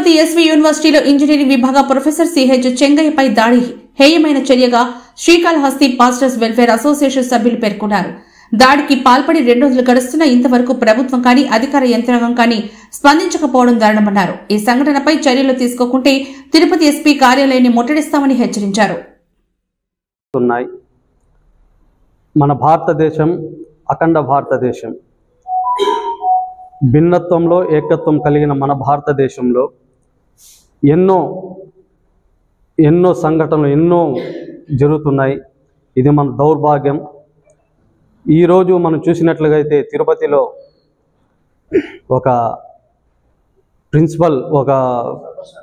Tirupati SV యూనివర్సిటీలో engineering విభాగ professor CH చెంగయ్యపై దాడి హేయమైన చర్యగా శ్రీకాళహస్తి పాస్టర్స్ వెల్ఫేర్ అసోసియేషన్ సభ్యులు పేర్కొన్నారు. దాడికి పాల్పడి 2 రోజులు గడుస్తున్నా ఇంతవరకు ప్రభుత్వం కానీ అధికార యంత్రాంగం కానీ స్పందించకపోవడం దారుణమన్నారు. ఈ సంఘటనపై చర్యలు తీసుకోకుంటే తిరుపతి ఎస్పీ కార్యాలయాన్ని ముట్టడిస్తామని హెచ్చరించారు. మన భారతదేశం అఖండ భారతదేశం, భిన్నత్వంలో ఏకత్వం కలిగిన మన భారతదేశంలో ఎన్నో సంఘటనలు ఎన్నో జరుగుతున్నాయి. ఇది మన దౌర్భాగ్యం. ఈరోజు మనం చూసినట్లుగా అయితే తిరుపతిలో ఒక ప్రిన్సిపల్, ఒక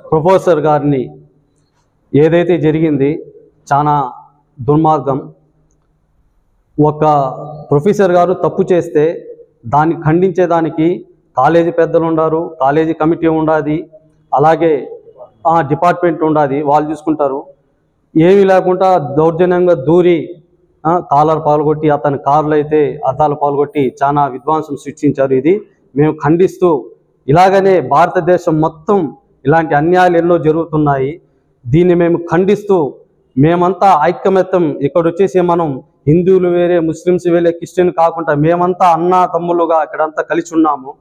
ప్రొఫెసర్ గారిని ఏదైతే జరిగింది చాలా దుర్మార్గం. ఒక ప్రొఫెసర్ గారు తప్పు చేస్తే దాన్ని ఖండించేదానికి కాలేజీ పెద్దలు ఉండారు, కాలేజీ కమిటీ ఉండాది, అలాగే డిపార్ట్మెంట్ ఉండాది, వాళ్ళు చూసుకుంటారు. ఏమీ లేకుండా దౌర్జన్యంగా దూరి కాలర్ పాల్గొట్టి అతని కార్లు అయితే అద్దాలు పాల్గొట్టి చాలా విధ్వంసం సృష్టించారు. ఇది మేము ఖండిస్తూ, ఇలాగనే భారతదేశం మొత్తం ఇలాంటి అన్యాయాలు ఎన్నో జరుగుతున్నాయి. దీన్ని మేము ఖండిస్తూ మేమంతా ఐక్యమత్యం, ఇక్కడ వచ్చేసి మనం హిందువులు వేరే, ముస్లిమ్స్ వేరే, క్రిస్టియన్ కాకుండా మేమంతా అన్నా తమ్ముళ్ళుగా ఇక్కడంతా కలిసి ఉన్నాము.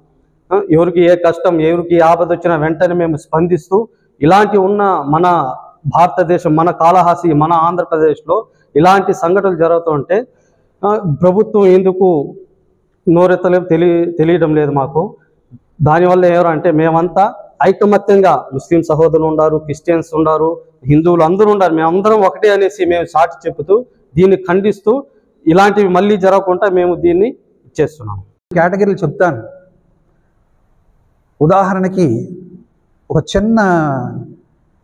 ఎవరికి ఏ కష్టం, ఎవరికి ఆపద వచ్చినా వెంటనే మేము స్పందిస్తూ, ఇలాంటి ఉన్న మన భారతదేశం, మన కాళహస్తి, మన ఆంధ్రప్రదేశ్లో ఇలాంటి సంఘటనలు జరుగుతుంటే ప్రభుత్వం ఎందుకు నోరెత్తలేదు తెలియడం లేదు మాకు. దానివల్ల ఎవరంటే మేమంతా ఐకమత్యంగా, ముస్లిం సహోదరులు ఉన్నారు, క్రిస్టియన్స్ ఉన్నారు, హిందువులు అందరూ ఉన్నారు, మేమందరం ఒకటే అనేసి మేము సాటి చెబుతూ దీన్ని ఖండిస్తూ ఇలాంటివి మళ్ళీ జరగకుండా మేము దీన్ని ఇచ్చేస్తున్నాం. కేటగిరీలు చెప్తాను. ఉదాహరణకి ఒక చిన్న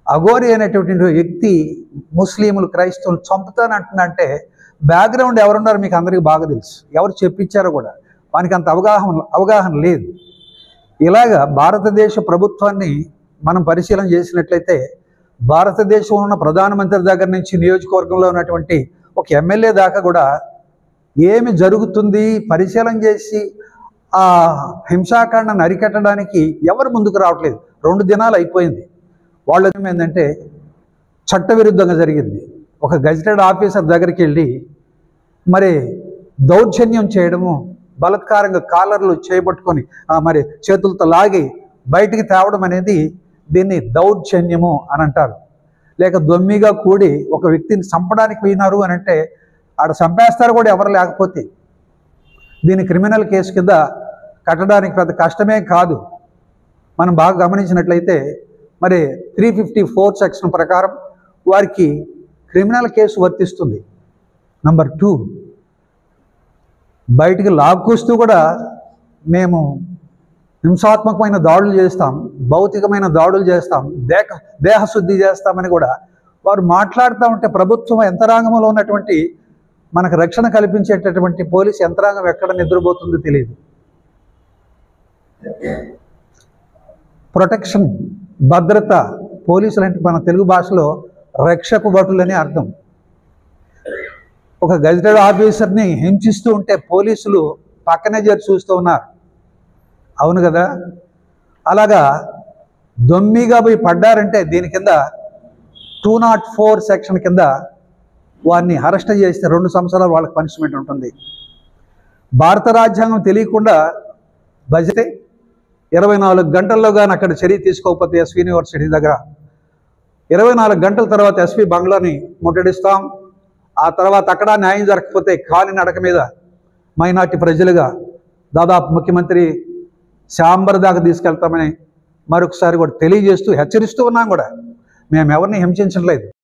అఘోరి అనేటువంటి వ్యక్తి ముస్లింలు క్రైస్తవులు చంపుతానంటున్నంటే బ్యాక్గ్రౌండ్ ఎవరున్నారో మీకు అందరికీ బాగా తెలుసు, ఎవరు చెప్పించారో కూడా వానికి అంత అవగాహన లేదు. ఇలాగా భారతదేశ ప్రభుత్వాన్ని మనం పరిశీలన చేసినట్లయితే భారతదేశంలో ఉన్న ప్రధానమంత్రి దగ్గర నుంచి నియోజకవర్గంలో ఉన్నటువంటి ఒక ఎమ్మెల్యే దాకా కూడా ఏమి జరుగుతుంది పరిశీలన చేసి ఆ హింసాకాండను అరికట్టడానికి ఎవరు ముందుకు రావట్లేదు. 2 దినాలు అయిపోయింది. వాళ్ళు ఏంటంటే చట్టవిరుద్ధంగా జరిగింది. ఒక గెజిటెడ్ ఆఫీసర్ దగ్గరికి వెళ్ళి మరి దౌర్జన్యం చేయడము, బలత్కారంగా కాలర్లు చేయబట్టుకొని మరి చేతులతో లాగి బయటికి తేవడం అనేది దీన్ని దౌర్జన్యము అని అంటారు. లేక దొమ్మిగా కూడి ఒక వ్యక్తిని చంపడానికి పోయినారు అని అంటే ఆడ చంపేస్తారు కూడా ఎవరు లేకపోతే. దీన్ని క్రిమినల్ కేసు కింద కట్టడానికి పెద్ద కష్టమే కాదు. మనం బాగా గమనించినట్లయితే మరి 354 సెక్షన్ ప్రకారం వారికి క్రిమినల్ కేసు వర్తిస్తుంది. నంబర్ 2, బయటికి లాక్కొస్తూ కూడా మేము హింసాత్మకమైన దాడులు చేస్తాం, భౌతికమైన దాడులు చేస్తాం, దేహశుద్ధి చేస్తామని కూడా వారు మాట్లాడుతూ ఉంటే ప్రభుత్వం యంత్రాంగంలో ఉన్నటువంటి మనకు రక్షణ కల్పించేటటువంటి పోలీసు యంత్రాంగం ఎక్కడ నిద్రపోతుందో తెలియదు. ప్రొటెక్షన్, భద్రత, పోలీసులు అంటే మన తెలుగు భాషలో రక్షకు భటులని అర్థం. ఒక గెజిటెడ్ ఆఫీసర్ని హింసిస్తూ ఉంటే పోలీసులు పక్కనే చేరి చూస్తూ ఉన్నారు. అవును కదా? అలాగా దొమ్మిగా పోయి పడ్డారంటే దీని కింద 204 సెక్షన్ కింద వారిని అరెస్ట్ చేస్తే 2 సంవత్సరాలు వాళ్ళకి పనిష్మెంట్ ఉంటుంది. భారత రాజ్యాంగం తెలియకుండా బడ్జెట్ 24 గంటల్లో కానీ అక్కడ చర్య తీసుకోకపోతే ఎస్వి యూనివర్సిటీ దగ్గర 24 గంటల తర్వాత ఎస్వి బంగ్లాని ముట్టడిస్తాం. ఆ తర్వాత అక్కడ న్యాయం జరగకపోతే కాలి నడక మీద మైనార్టీ ప్రజలుగా దాదాపు ముఖ్యమంత్రి శాంబర్ దాకా తీసుకెళ్తామని మరొకసారి కూడా తెలియజేస్తూ హెచ్చరిస్తూ ఉన్నాం. కూడా మేము ఎవరిని హింసించట్లేదు.